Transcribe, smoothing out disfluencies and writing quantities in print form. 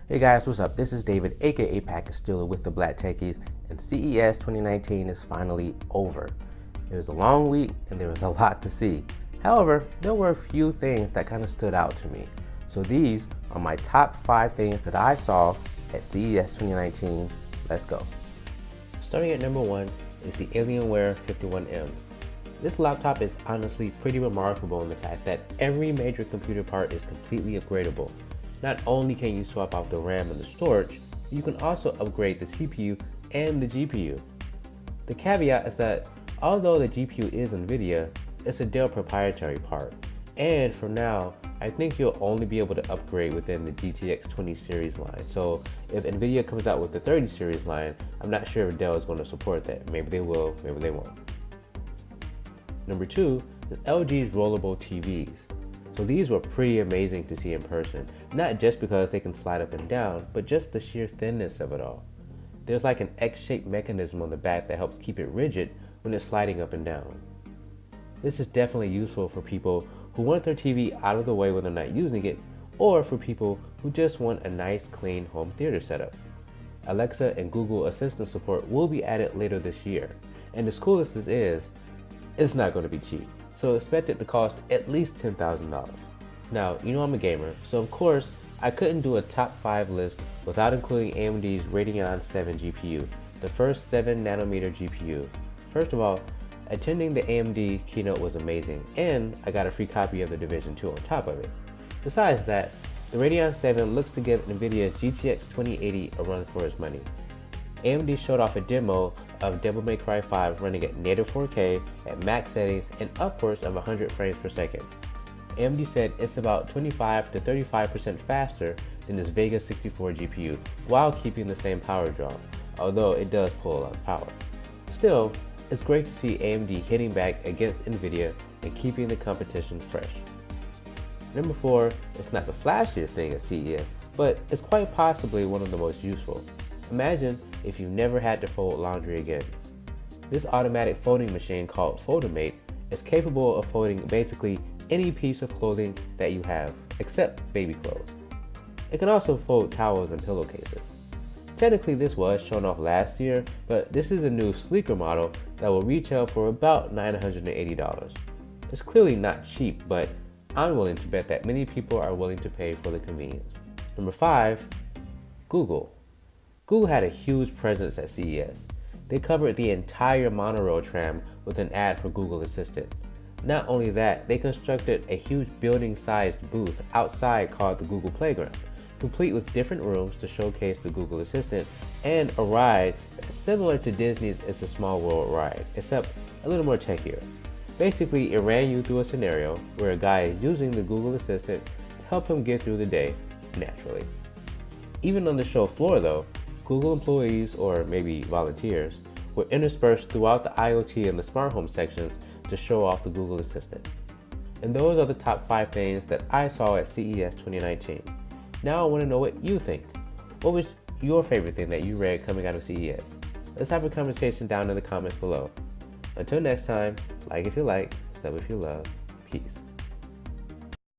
Hey guys, what's up? This is David, aka Package Stealer with the Black Techies, and CES 2019 is finally over. It was a long week and there was a lot to see. However, there were a few things that kind of stood out to me. So these are my top 5 things that I saw at CES 2019. Let's go. Starting at number 1 is the Alienware 51M. This laptop is honestly pretty remarkable in the fact that every major computer part is completely upgradable. Not only can you swap out the RAM and the storage, you can also upgrade the CPU and the GPU. The caveat is that although the GPU is NVIDIA, it's a Dell proprietary part, and for now, I think you'll only be able to upgrade within the GTX 20 series line. So if NVIDIA comes out with the 30 series line, I'm not sure if Dell is going to support that. Maybe they will, maybe they won't. Number 2 is LG's rollable TVs. So these were pretty amazing to see in person, not just because they can slide up and down, but just the sheer thinness of it all. There's like an X-shaped mechanism on the back that helps keep it rigid when it's sliding up and down. This is definitely useful for people who want their TV out of the way when they're not using it, or for people who just want a nice clean home theater setup. Alexa and Google Assistant support will be added later this year, and as cool as this is, it's not going to be cheap. So expect it to cost at least $10,000. Now, you know I'm a gamer, so of course, I couldn't do a top 5 list without including AMD's Radeon 7 GPU, the first 7nm GPU. First of all, attending the AMD keynote was amazing, and I got a free copy of the Division 2 on top of it. Besides that, the Radeon 7 looks to give NVIDIA's GTX 2080 a run for its money. AMD showed off a demo of Devil May Cry 5 running at native 4K at max settings and upwards of 100 frames per second. AMD said it's about 25 to 35% faster than its Vega 64 GPU while keeping the same power draw, although it does pull a lot of power. Still, it's great to see AMD hitting back against NVIDIA and keeping the competition fresh. Number 4 is not the flashiest thing at CES, but it's quite possibly one of the most useful. Imagine if you never had to fold laundry again. This automatic folding machine called Foldamate is capable of folding basically any piece of clothing that you have, except baby clothes. It can also fold towels and pillowcases. Technically this was shown off last year, but this is a new sleeker model that will retail for about $980. It's clearly not cheap, but I'm willing to bet that many people are willing to pay for the convenience. Number 5, Google. Google had a huge presence at CES. They covered the entire monorail tram with an ad for Google Assistant. Not only that, they constructed a huge building-sized booth outside called the Google Playground, complete with different rooms to showcase the Google Assistant and a ride similar to Disney's It's a Small World ride, except a little more techier. Basically, it ran you through a scenario where a guy is using the Google Assistant to help him get through the day, naturally. Even on the show floor though, Google employees, or maybe volunteers, were interspersed throughout the IoT and the smart home sections to show off the Google Assistant. And those are the top 5 things that I saw at CES 2019. Now I want to know what you think. What was your favorite thing that you read coming out of CES? Let's have a conversation down in the comments below. Until next time, like if you like, sub if you love. Peace.